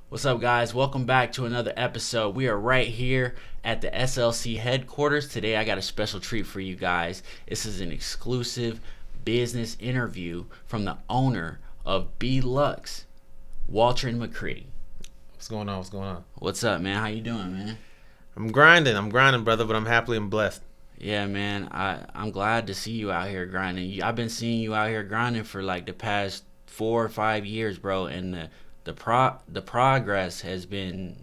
What's up, guys? Welcome back to another episode. We are right here at the SLC headquarters. Today, I got a special treat for you guys. This is an exclusive business interview from the owner of BeLux, Waldron McCritty. What's going on? What's going on? What's up, man? How you doing, man? I'm grinding, brother, but I'm happily and blessed. Yeah, man. I'm glad to see you out here grinding. I've been seeing you out here grinding for like the past 4 or 5 years, bro, and the progress has been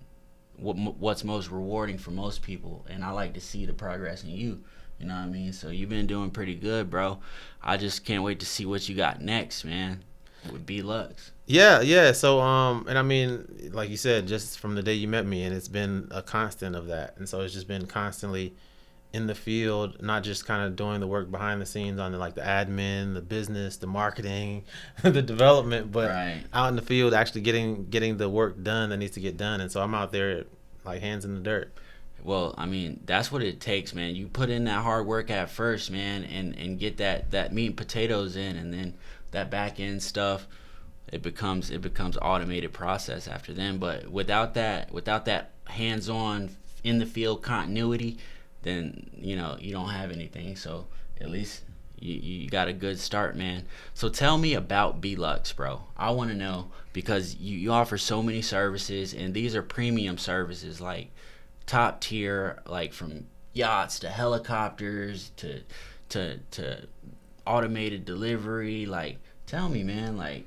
what's most rewarding for most people, and I like to see the progress in you. You know what I mean? So you've been doing pretty good, bro. I just can't wait to see what you got next, man, with BeLux. Yeah. So, and I mean, like you said, just from the day you met me, and it's been a constant of that. And so it's just been constantly in the field, not just kind of doing the work behind the scenes on the admin, the business, the marketing, the development, but Right. out in the field, actually getting the work done that needs to get done. And so I'm out there like hands in the dirt. Well, I mean, that's what it takes, man. You put in that hard work at first, man, and get that meat and potatoes in, and then that back end stuff, it becomes automated process after then. But without that hands on in the field continuity, then you don't have anything. So at least you got a good start, man. So tell me about BeLux, bro. I want to know because you offer so many services, and these are premium services, like top tier, like from yachts to helicopters to automated delivery. Like, tell me, man,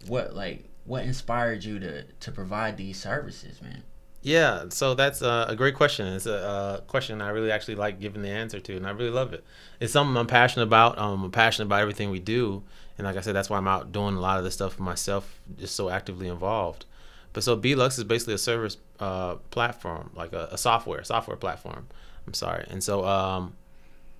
what inspired you to provide these services, man? Yeah, so that's a great question. It's a question I really actually like giving the answer to, and I really love it. It's something I'm passionate about. I'm passionate about everything we do, and like I said, that's why I'm out doing a lot of this stuff for myself, just so actively involved. But so BeLux is basically a service platform, like a software platform. I'm sorry, and so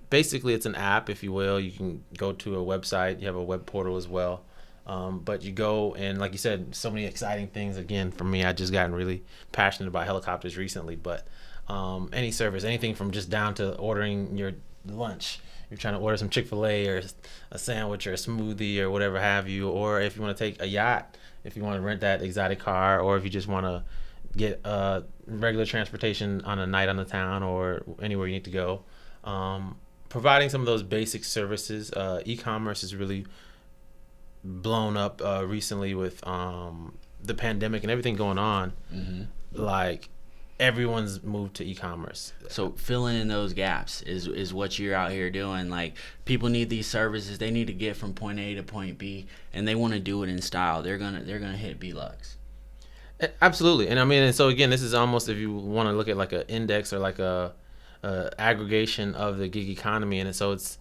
basically it's an app, if you will. You can go to a website. You have a web portal as well. But you go and, like you said, so many exciting things. Again, for me, I just gotten really passionate about helicopters recently. But any service, anything from just down to ordering your lunch. You're trying to order some Chick-fil-A or a sandwich or a smoothie or whatever have you. Or if you want to take a yacht, if you want to rent that exotic car, or if you just want to get regular transportation on a night on the town or anywhere you need to go. Providing some of those basic services. E-commerce is really blown up recently with the pandemic and everything going on. Mm-hmm. Like, everyone's moved to e-commerce. So filling in those gaps is what you're out here doing. Like, people need these services. They need to get from point A to point B, and they want to do it in style. They're gonna hit BeLux. Absolutely. And I mean, and so again, this is almost, if you want to look at like an index or like a aggregation of the gig economy, and so it's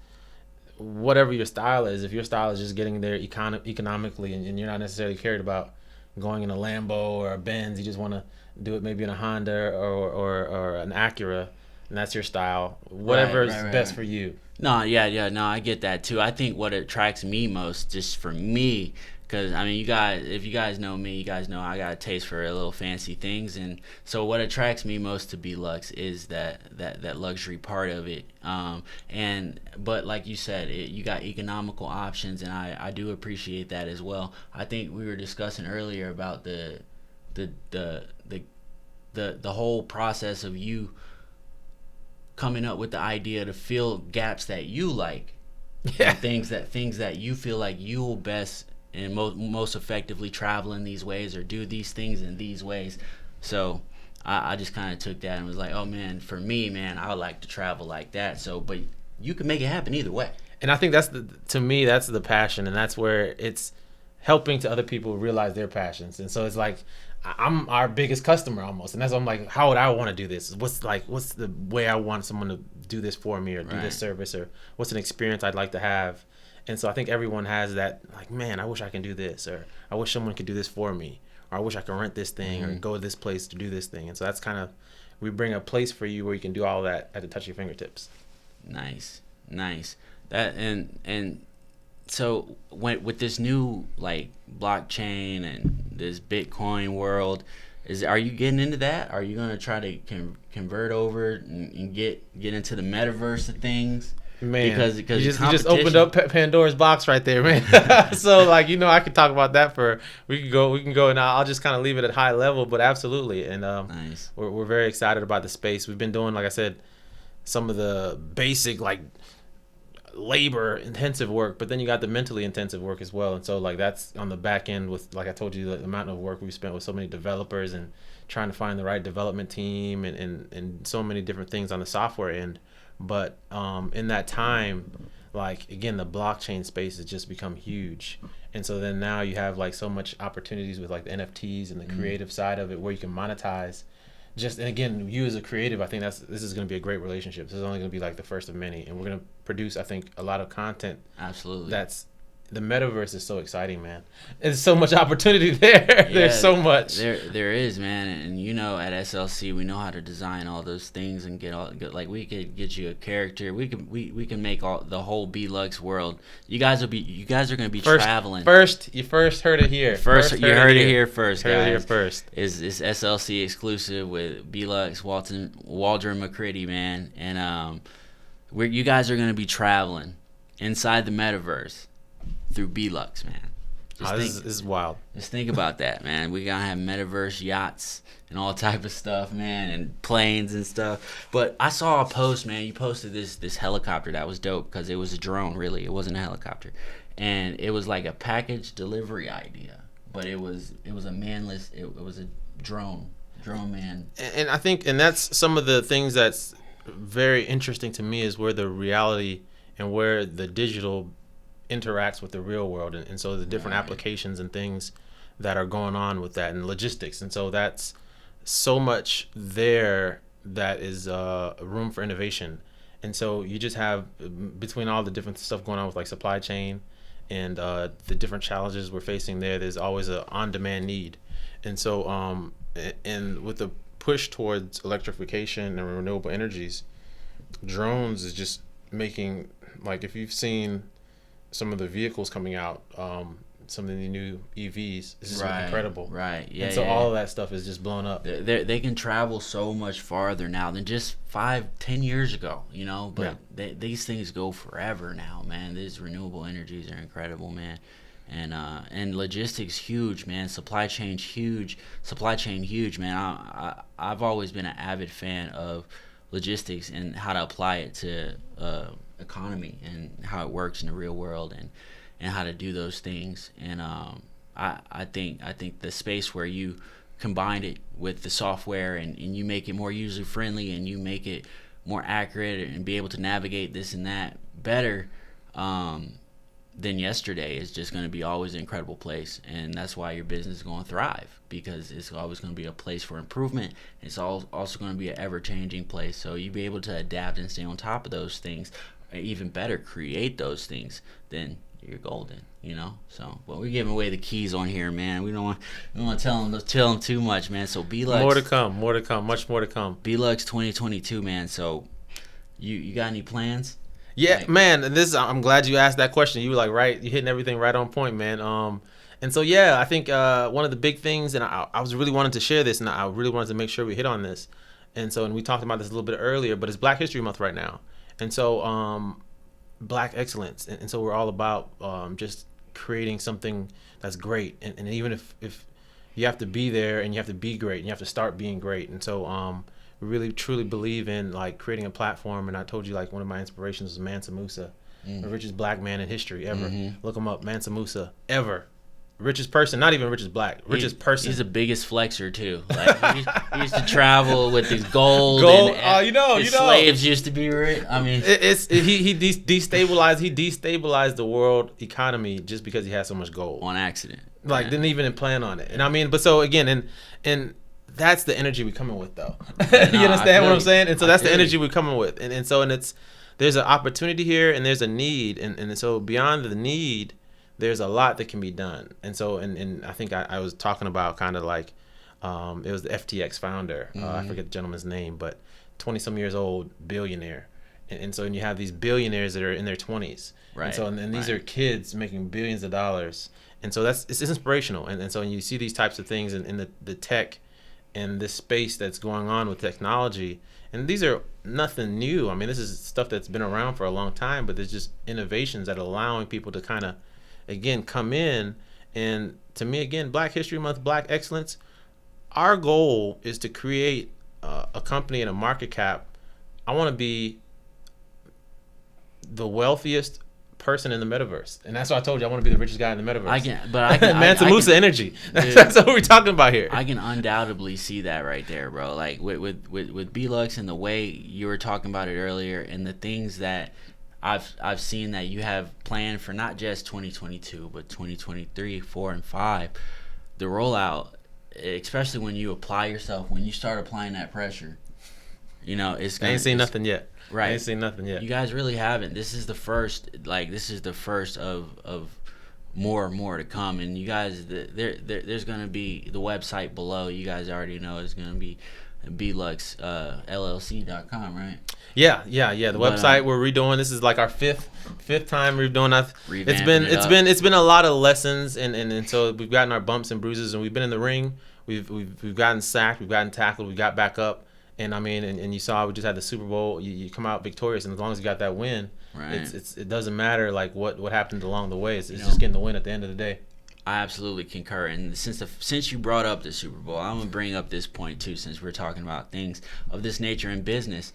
whatever your style is. If your style is just getting there economically, and you're not necessarily cared about going in a Lambo or a Benz, you just want to do it maybe in a Honda or an Acura, and that's your style. Whatever is best for you. No, yeah, no, I get that too. I think what attracts me most, just for me, because I mean, if you guys know me, you guys know I got a taste for a little fancy things, and so what attracts me most to BeLux is that luxury part of it. But like you said, you got economical options, and I do appreciate that as well. I think we were discussing earlier about the whole process of you coming up with the idea to fill gaps that you like, Yeah. and things that you feel like you will best and most effectively travel in these ways, or do these things in these ways. So I just kind of took that and was like, oh man, for me, man, I would like to travel like that. So, but you can make it happen either way. And I think to me, that's the passion, and that's where it's helping to other people realize their passions. And so it's like, I'm our biggest customer almost, and that's why I'm like, how would I want to do this? What's the way I want someone to do this for me, or do Right. this service, or what's an experience I'd like to have? And so I think everyone has that, like, man, I wish I can do this, or I wish someone could do this for me, or I wish I could rent this thing, or go to this place to do this thing. And so that's kind of, we bring a place for you where you can do all that at the touch of your fingertips. Nice. That and so with this new like blockchain and this Bitcoin world, are you getting into that? Are you gonna try to convert over and get into the metaverse of things? Man, because you just opened up Pandora's box right there, man. So like, I could talk about that we can go, and I'll just kind of leave it at high level, but absolutely. And nice. we're very excited about the space. We've been doing, like I said, some of the basic like labor intensive work, but then you got the mentally intensive work as well. And so like that's on the back end with, like I told you, the amount of work we spent with so many developers and trying to find the right development team and so many different things on the software end. But in that time, like again, the blockchain space has just become huge. And so then now you have like so much opportunities with like the NFTs and the creative side of it where you can monetize. And again, you as a creative, I think this is going to be a great relationship. This is only going to be like the first of many, and we're going to produce, I think, a lot of content. Absolutely. The metaverse is so exciting, man. There's so much opportunity there. Yeah, there's so much. There is, man. And at SLC, we know how to design all those things and like we could get you a character. We can make the whole BeLux world. You guys are going to be traveling. You first heard it here. You heard it here first, guys. Heard it here first. Is SLC exclusive with BeLux, Waldron, McCritty, man. And you guys are going to be traveling inside the metaverse through BeLux, man. This is wild. Just think about that, man. We gonna have metaverse yachts and all type of stuff, man, and planes and stuff. But I saw a post, man. You posted this helicopter that was dope because it was a drone. Really, it wasn't a helicopter, and it was like a package delivery idea, but it was a manless. It was a drone man. And I think, and that's some of the things that's very interesting to me is where the reality and where the digital interacts with the real world, and so the different applications and things that are going on with that and logistics. And so that's so much there that is room for innovation. And so you just have, between all the different stuff going on with like supply chain and the different challenges we're facing there's always a on-demand need. And so and with the push towards electrification and renewable energies, drones is just making, like, if you've seen some of the vehicles coming out, some of the new EVs, this is incredible. Right. Yeah. And so all of that stuff is just blown up. They can travel so much farther now than just 5-10 years ago, But these things go forever now, man. These renewable energies are incredible, man. And logistics huge, man. Supply chain huge, man. I've always been an avid fan of logistics and how to apply it to economy and how it works in the real world and how to do those things. And I think the space where you combine it with the software and you make it more user friendly and you make it more accurate and be able to navigate this and that better than yesterday is just going to be always an incredible place. And that's why your business is going to thrive, because it's always going to be a place for improvement. It's also going to be an ever-changing place, so you be able to adapt and stay on top of those things, or even better, create those things, then you're golden, So, well, we're giving away the keys on here, man. We don't want to tell them too much, man. So BeLux, more to come, much more to come. BeLux 2022, man. So you got any plans? Yeah, man. I'm glad you asked that question. You were like, right, you're hitting everything right on point, man. And so I think one of the big things, and I was really wanting to share this, and I really wanted to make sure we hit on this. And we talked about this a little bit earlier, but it's Black History Month right now. And so Black excellence, and so we're all about just creating something that's great, and even if you have to be there and you have to be great and you have to start being great. And so we really truly believe in like creating a platform. And I told you, like, one of my inspirations was Mansa Musa, the richest black man in history ever. Look him up, Mansa Musa, ever. Richest person, not even richest black, richest person. He's the biggest flexer too. Like he used to travel with his gold. His slaves used to be rich. I mean, he destabilized the world economy just because he had so much gold on accident. Like, didn't even plan on it. And I mean, but so again, and that's the energy we're coming with, though. You understand what I'm saying? And so that's the energy we're coming with. And there's an opportunity here and there's a need, and so beyond the need, there's a lot that can be done. And so, and I think I was talking about kind of like, it was the FTX founder. I forget the gentleman's name, but 20-some years old, billionaire. And so, and you have these billionaires that are in their 20s. Right. And so, and these are kids making billions of dollars. And so it's inspirational. And so when you see these types of things in the tech and this space that's going on with technology. And these are nothing new. I mean, this is stuff that's been around for a long time, but there's just innovations that are allowing people to kind of, again, come in. And to me, again, Black History Month, Black Excellence, our goal is to create a company and a market cap. I want to be the wealthiest person in the metaverse, and that's why I told you I want to be the richest guy in the metaverse. I can Mansa Musa energy. That's what we're talking about here. I can undoubtedly see that right there, bro. Like with BeLux and the way you were talking about it earlier, and the things that I've seen that you have planned for not just 2022 but 2023, 4, and 5. The rollout, especially when you apply yourself, when you start applying that pressure, it's gonna, I ain't seen nothing yet. Right. I ain't seen nothing yet. You guys really haven't. This is the first. This is the first of more and more to come. And you guys, there's gonna be the website below. You guys already know it's gonna be BeLux LLC.com, right? Yeah. The website we're redoing. This is like our fifth time redoing that. It's been a lot of lessons, and so we've gotten our bumps and bruises, and we've been in the ring. We've gotten sacked, we've gotten tackled, we got back up. And I mean, and you saw we just had the Super Bowl. You come out victorious, and as long as you got that win, right. It doesn't matter like what happened along the way. It's just getting the win at the end of the day. I absolutely concur. And since you brought up the Super Bowl, I'm gonna bring up this point too. Since we're talking about things of this nature in business,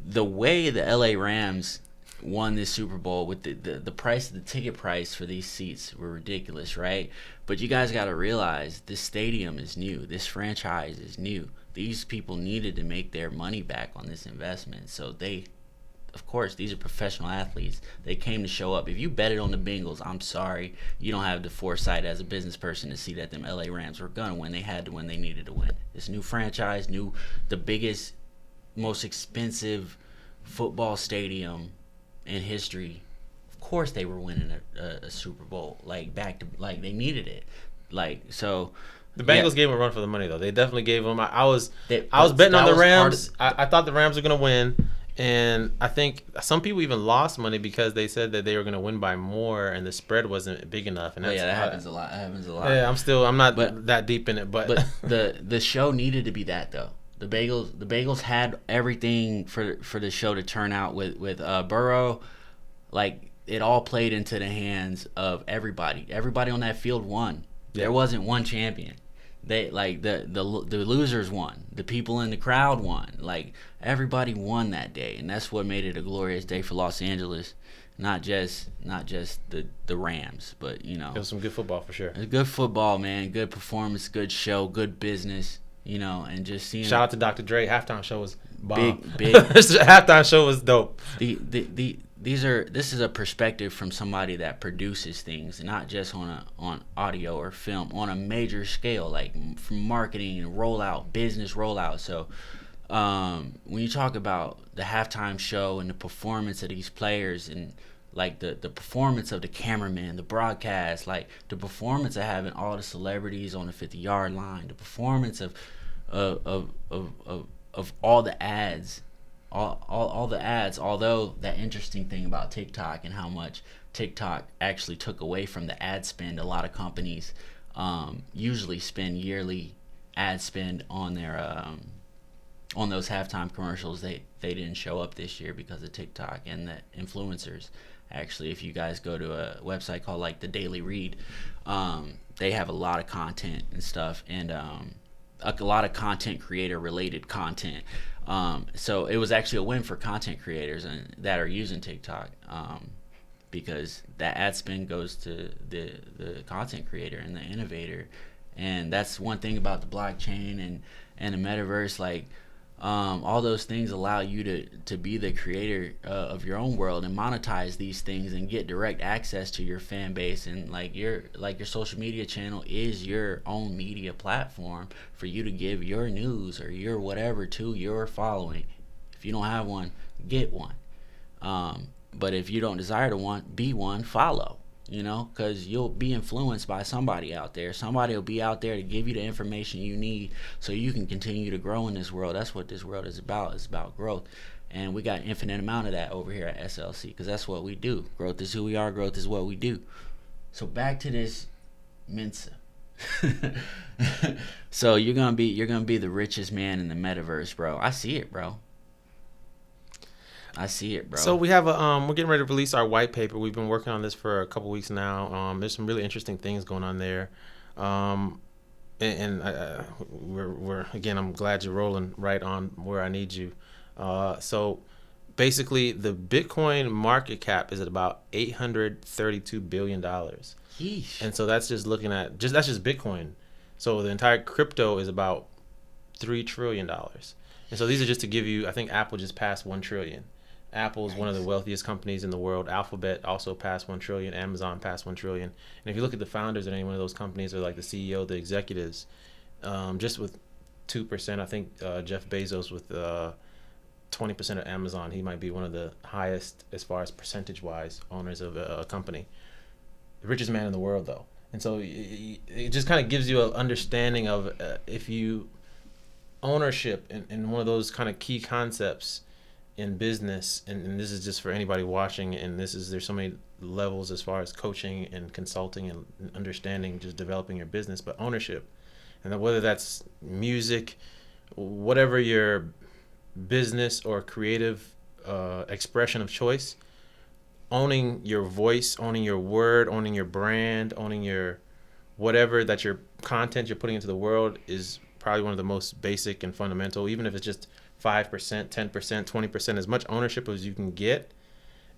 the way the LA Rams won this Super Bowl with the price, the ticket price for these seats were ridiculous, right? But you guys got to realize this stadium is new. This franchise is new. These people needed to make their money back on this investment. So of course, these are professional athletes. They came to show up. If you betted on the Bengals, I'm sorry. You don't have the foresight as a business person to see that them LA Rams were going to win. They had to win. They needed to win. This new franchise, the biggest, most expensive football stadium in history. Of course they were winning a Super Bowl. They needed it. So... The Bengals gave them a run for the money, though. They definitely gave them. I was betting on the Rams. I thought the Rams were going to win, and I think some people even lost money because they said that they were going to win by more, and the spread wasn't big enough. And that happens a lot. Yeah, I'm not that deep in it, but the show needed to be that though. The Bengals had everything for the show to turn out with Burrow, like it all played into the hands of everybody. Everybody on that field won. Yeah. There wasn't one champion. They the losers won. The people in the crowd won. Like everybody won that day, and that's what made it a glorious day for Los Angeles. Not just the Rams, but it was some good football for sure. It was good football, man. Good performance, good show, good business. And just seeing. Shout out to Dr. Dre. Halftime show was bomb. Big. Halftime show was dope. This is a perspective from somebody that produces things, not just on audio or film, on a major scale, like from marketing and rollout, business rollout. So when you talk about the halftime show and the performance of these players and like the performance of the cameraman, the broadcast, like the performance of having all the celebrities on the 50-yard line, the performance of all the ads. All the ads, although that interesting thing about TikTok and how much TikTok actually took away from the ad spend. A lot of companies usually spend yearly ad spend on their on those halftime commercials. They didn't show up this year because of TikTok and the influencers. Actually, if you guys go to a website called like the Daily Read, they have a lot of content and stuff, and a lot of content creator related content. So it was actually a win for content creators and that are using TikTok, because that ad spend goes to the content creator and the innovator. And that's one thing about the blockchain and the metaverse. Like all those things allow you to be the creator of your own world and monetize these things and get direct access to your fan base. And your social media channel is your own media platform for you to give your news or your whatever to your following. If you don't have one, get one. But if you don't desire to be one, follow. Because you'll be influenced by somebody out there. Somebody will be out there to give you the information you need so you can continue to grow in this world. That's what this world is about. It's about growth. And we got an infinite amount of that over here at SLC because that's what we do. Growth is who we are. Growth is what we do. So back to this Mensa. So you're gonna be the richest man in the metaverse, bro. I see it, bro. I see it, So bro. we have a we're getting ready to release our white paper. We've been working on this for a couple weeks now. There's some really interesting things going on there. Um, and we're again, I'm glad you're rolling right on where I need you. So basically, the Bitcoin market cap is at about $832 billion, Yeesh. and so that's just looking at that's just Bitcoin. So the entire crypto is about $3 trillion, and so these are just to give you. I think Apple just passed 1 trillion. Apple is one of the Yikes. wealthiest companies in the world. Alphabet also passed 1 trillion. Amazon passed 1 trillion. And if you look at the founders of any one of those companies, or like the CEO, the executives, just with 2%, I think Jeff Bezos with 20% of Amazon, he might be one of the highest as far as percentage-wise owners of a company. The richest man in the world, though. And so it just kind of gives you an understanding of if you ownership in one of those kind of key concepts in business, and this is just for anybody watching, and there's so many levels as far as coaching and consulting and understanding, just developing your business, but ownership, and then whether that's music, whatever your business or creative expression of choice, owning your voice, owning your word, owning your brand, owning your whatever that your content you're putting into the world is probably one of the most basic and fundamental, even if it's just 5%, 10%, 20%, as much ownership as you can get.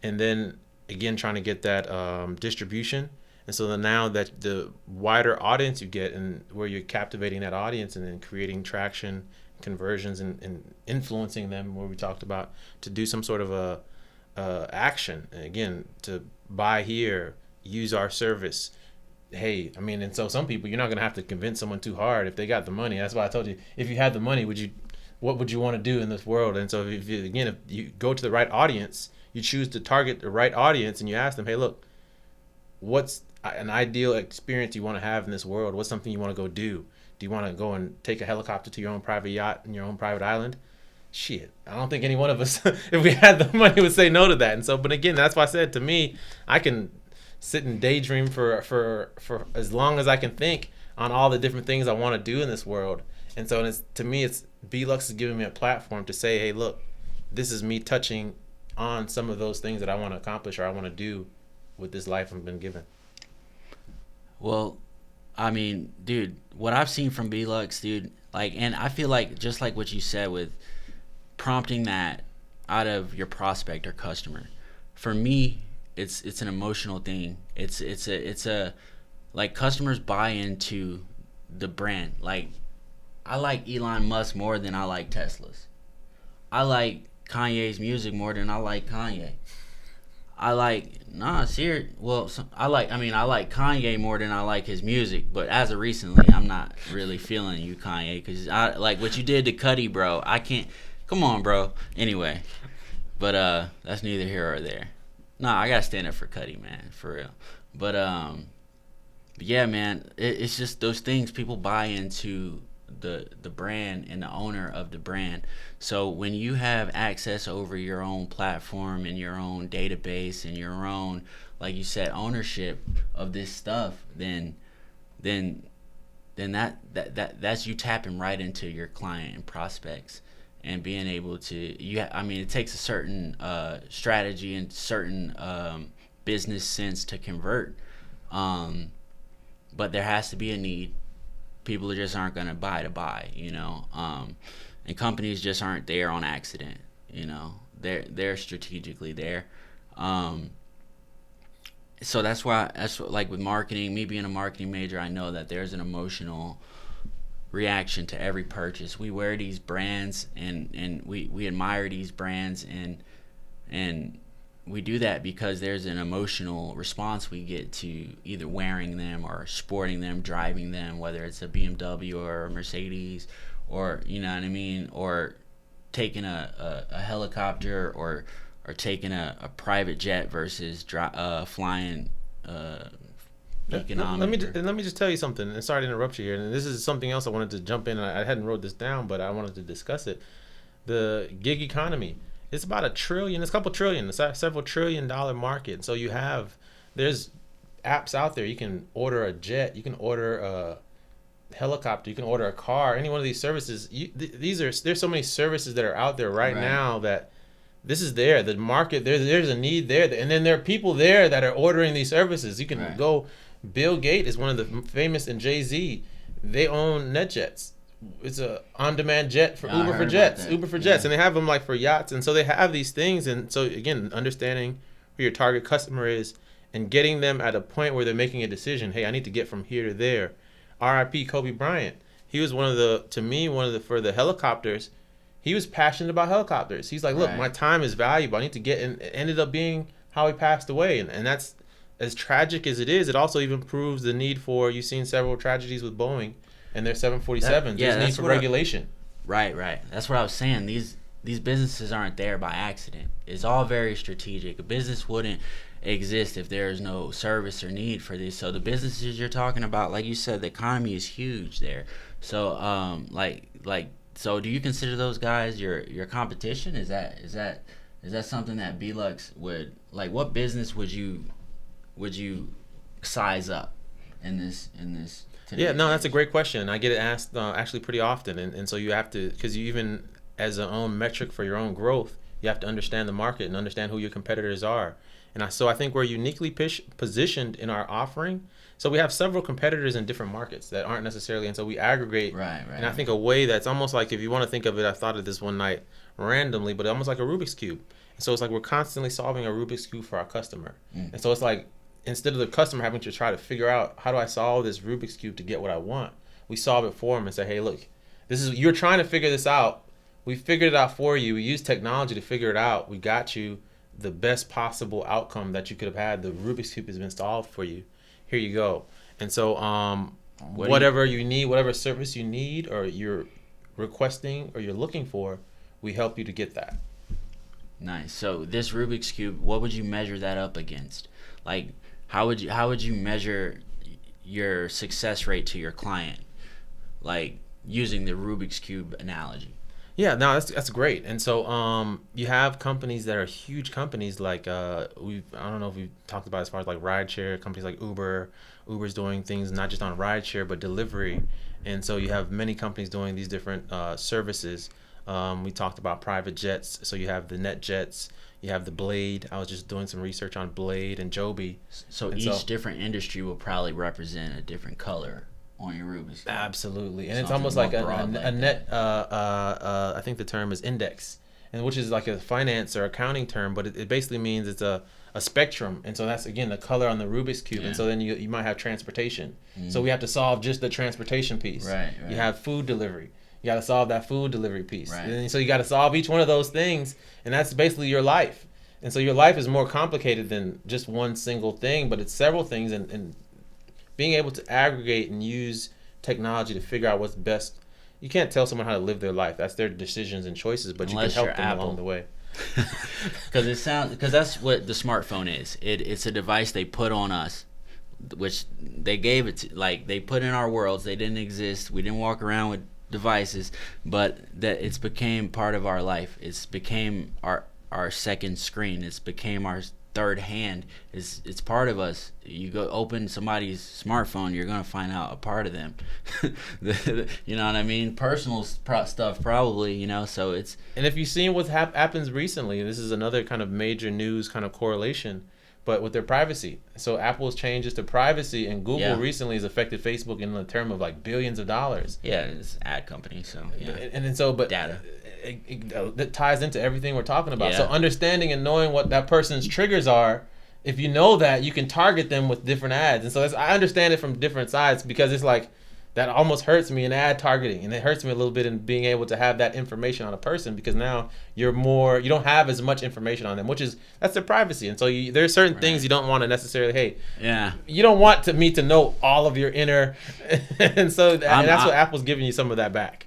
And then again, trying to get that distribution. And so then now that the wider audience you get, and where you're captivating that audience and then creating traction, conversions, and influencing them, where we talked about to do some sort of a action. And again, to buy here, use our service. Hey, I mean, and so some people, you're not going to have to convince someone too hard if they got the money. That's why I told you, if you had the money, what would you want to do in this world? And so if you go to the right audience, you choose to target the right audience, and you ask them, hey, look, what's an ideal experience you want to have in this world? What's something you want to go do? Do you want to go and take a helicopter to your own private yacht in your own private island? Shit, I don't think any one of us, if we had the money, would say no to that. And so, but again, that's why I said, to me, I can sit and daydream for as long as I can think on all the different things I want to do in this world. And so to me, it's BeLux is giving me a platform to say, hey, look, this is me touching on some of those things that I want to accomplish or I want to do with this life I've been given. Well, I mean, dude, what I've seen from BeLux, dude, like, and I feel like just like what you said with prompting that out of your prospect or customer, for me, it's an emotional thing. It's a like, customers buy into the brand. Like, I like Elon Musk more than I like Teslas. I like Kanye's music more than I like Kanye. I like serious. Well, I like Kanye more than I like his music. But as of recently, I'm not really feeling you, Kanye, because I like what you did to Cudi, bro. I can't. Come on, bro. Anyway, but that's neither here or there. Nah, I gotta stand up for Cudi, man, for real. But yeah, man, it's just those things people buy into the brand and the owner of the brand. So when you have access over your own platform and your own database and your own, like you said, ownership of this stuff, then that's you tapping right into your client and prospects and being able to I mean, it takes a certain strategy and certain business sense to convert, but there has to be a need. People just aren't going to buy, and companies just aren't there on accident. They're strategically there. So that's like with marketing, me being a marketing major, I know that there's an emotional reaction to every purchase. We wear these brands, and we admire these brands, and we do that because there's an emotional response we get to either wearing them or sporting them, driving them, whether it's a BMW or a Mercedes, or you know what I mean, or taking a helicopter, or taking a private jet versus flying economic. Let me just tell you something, and sorry to interrupt you here. And this is something else I wanted to jump in. And I hadn't wrote this down, but I wanted to discuss it. The gig economy. It's about $1 trillion. It's a couple trillion. It's a several $1 trillion So there's apps out there. You can order a jet. You can order helicopter, you can order a car, any one of these services. There's so many services that are out there right now that this is there. The market, there's a need there, and then there are people there that are ordering these services. You can go. Bill Gates is one of the famous, and Jay-Z, they own NetJets. It's a on-demand jet for Uber for jets, and they have them like for yachts, and so they have these things. And so again, understanding who your target customer is and getting them at a point where they're making a decision. Hey, I need to get from here to there. R.I.P. Kobe Bryant. He was one of the for the helicopters. He was passionate about helicopters. He's like, look, my time is valuable. I need to get, and it ended up being how he passed away. And that's, as tragic as it is, it also even proves the need for, you've seen several tragedies with Boeing and their 747s. There's need for regulation. Right. That's what I was saying. These businesses aren't there by accident. It's all very strategic. A business wouldn't exist if there is no service or need for this. So the businesses you're talking about, like you said, the economy is huge there. So so do you consider those guys your competition? Is that something that BeLux would, like, what business would you size up in this Yeah, no, that's a great question. I get it asked actually pretty often, and so you have to, because you, even as an own metric for your own growth, you have to understand the market and understand who your competitors are. And I think we're uniquely positioned in our offering. So we have several competitors in different markets that aren't necessarily, and so we aggregate. Right. And I think a way that's almost like, if you want to think of it, I thought of this one night randomly, but almost like a Rubik's Cube. And so it's like we're constantly solving a Rubik's Cube for our customer. And so it's like, instead of the customer having to try to figure out, how do I solve this Rubik's Cube to get what I want, we solve it for them and say, hey, look, you're trying to figure this out. We figured it out for you. We use technology to figure it out. We got you the best possible outcome that you could have had. The Rubik's Cube has been solved for you. Here you go. And so whatever you need, whatever service you need or you're requesting or you're looking for, we help you to get that. Nice. So this Rubik's Cube, what would you measure that up against? Like, how would you measure your success rate to your client, like using the Rubik's Cube analogy? Yeah, no, that's great. And so you have companies that are huge companies, like I don't know if we've talked about as far as like rideshare companies like Uber. Uber's doing things not just on rideshare but delivery, and so you have many companies doing these different services. We talked about private jets, so you have the NetJets, you have the Blade. I was just doing some research on Blade and Joby. So each different industry will probably represent a different color on your Rubik's Cube. Absolutely. And it's almost like a net, I think the term is index, and which is like a finance or accounting term, but it basically means it's a spectrum. And so that's, again, the color on the Rubik's Cube. And so then you might have transportation. So we have to solve just the transportation piece. Right. You have food delivery. You got to solve that food delivery piece. Right. And so you got to solve each one of those things, and that's basically your life. And so your life is more complicated than just one single thing, but it's several things, and being able to aggregate and use technology to figure out what's best. You can't tell someone how to live their life. That's their decisions and choices, but Unless you can help them Apple. along the way. Because that's what the smartphone is. It's a device they put on us, which they gave it to, like, they put in our worlds. They didn't exist. We didn't walk around with devices, but that it's became part of our life. It's became our second screen. It's became our third hand. It's part of us. You go open somebody's smartphone, you're gonna find out a part of them. You know what I mean? Personal stuff, probably. You know, so it's. And if you've seen what happens recently, this is another kind of major news kind of correlation, but with their privacy. So Apple's changes to privacy, and Google recently has affected Facebook in the term of like billions of dollars. Yeah, it's an ad company, so yeah. And so, but data. That ties into everything we're talking about. So understanding and knowing what that person's triggers are, if you know that, you can target them with different ads. And so I understand it from different sides, because it's like, that almost hurts me in ad targeting, and it hurts me a little bit in being able to have that information on a person, because now you don't have as much information on them, that's their privacy. And so there's certain things you don't want to necessarily, you don't want me to know all of your inner, and so that's what Apple's giving you some of that back.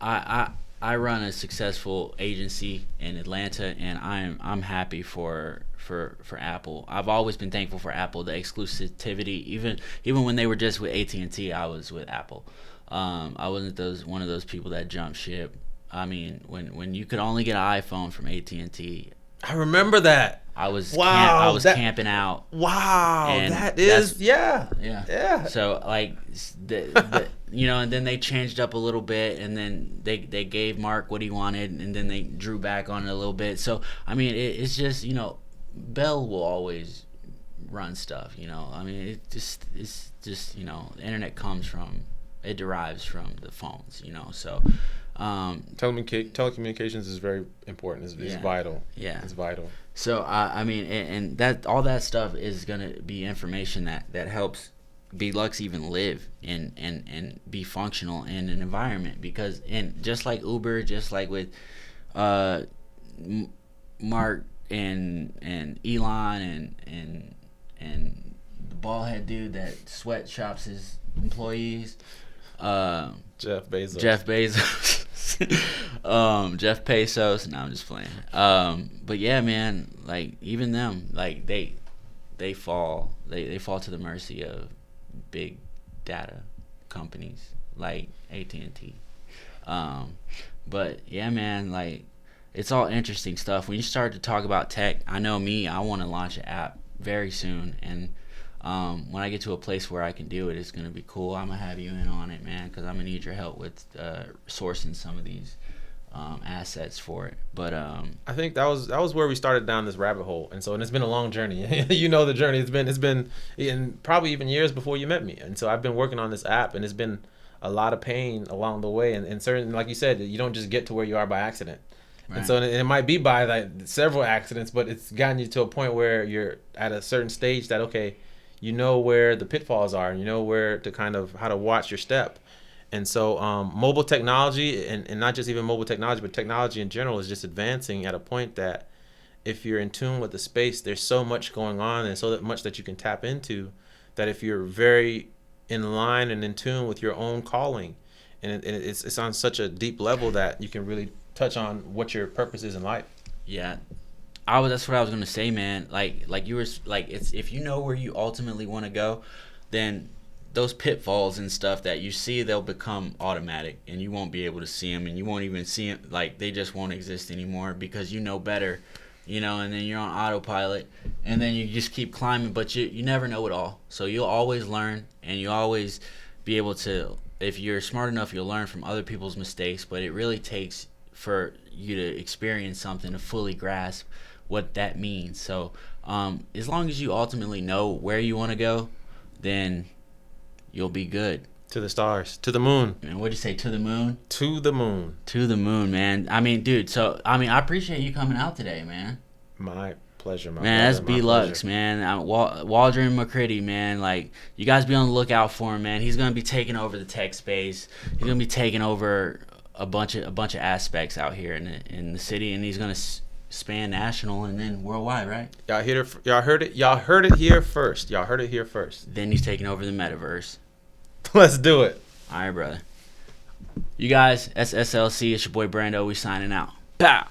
I run a successful agency in Atlanta, and I'm happy for Apple. I've always been thankful for Apple, the exclusivity. Even when they were just with AT&T, I was with Apple. I wasn't one of those people that jumped ship. I mean, when you could only get an iPhone from AT&T, I remember that. I was camping out. Wow, and that is yeah. So like and then they changed up a little bit, and then they gave Mark what he wanted, and then they drew back on it a little bit. So I mean, it's just Bell will always run stuff. I mean, it's just the internet derives from the phones. So telecommunications is very important. It's vital. Yeah, it's vital. So I mean, and that all that stuff is gonna be information that helps BeLux even live and be functional in an environment, because just like Uber, just like with Mark and Elon and the ballhead dude that sweatshops his employees, Jeff Bezos. Jeff Bezos. No, I'm just playing. But yeah, man, like even them, like they fall to the mercy of big data companies like AT&T. But yeah, man, like it's all interesting stuff. When you start to talk about tech, I know me, I want to launch an app very soon, and when I get to a place where I can do it, it's gonna be cool. I'm gonna have you in on it, man, because I'm gonna need your help with sourcing some of these assets for it. But I think that was where we started down this rabbit hole, and it's been a long journey. The journey. It's been in probably even years before you met me, and so I've been working on this app, and it's been a lot of pain along the way, and certain, like you said, you don't just get to where you are by accident. Right. And so it might be by like several accidents, but it's gotten you to a point where you're at a certain stage that, okay, you know where the pitfalls are, and you know where to kind of how to watch your step. And so mobile technology, and not just even mobile technology, but technology in general, is just advancing at a point that if you're in tune with the space, there's so much going on and so much that you can tap into, that if you're very in line and in tune with your own calling, and it's on such a deep level that you can really touch on what your purpose is in life. Yeah. That's what I was gonna say, man. Like you were like, it's if you know where you ultimately want to go, then those pitfalls and stuff that you see, they'll become automatic, and you won't be able to see them, and you won't even see them. Like they just won't exist anymore because you know better, And then you're on autopilot, and then you just keep climbing, but you never know it all. So you'll always learn, and you always be able to. If you're smart enough, you'll learn from other people's mistakes. But it really takes for you to experience something to fully grasp what that means. So as long as you ultimately know where you want to go, then you'll be good. To the stars, to the moon. And what'd you say, to the moon? To the moon. To the moon, man. I mean, dude, I appreciate you coming out today, man. My pleasure, man. That's BeLux, man. Waldron and McCritty, man. Like, you guys be on the lookout for him, man. He's gonna be taking over the tech space. He's gonna be taking over a bunch of aspects out here in the city, and he's gonna span national and then worldwide, right? Y'all heard it here first. Then he's taking over the metaverse. Let's do it. All right, brother. You guys, SSLC, it's your boy Brando. We signing out. Pow.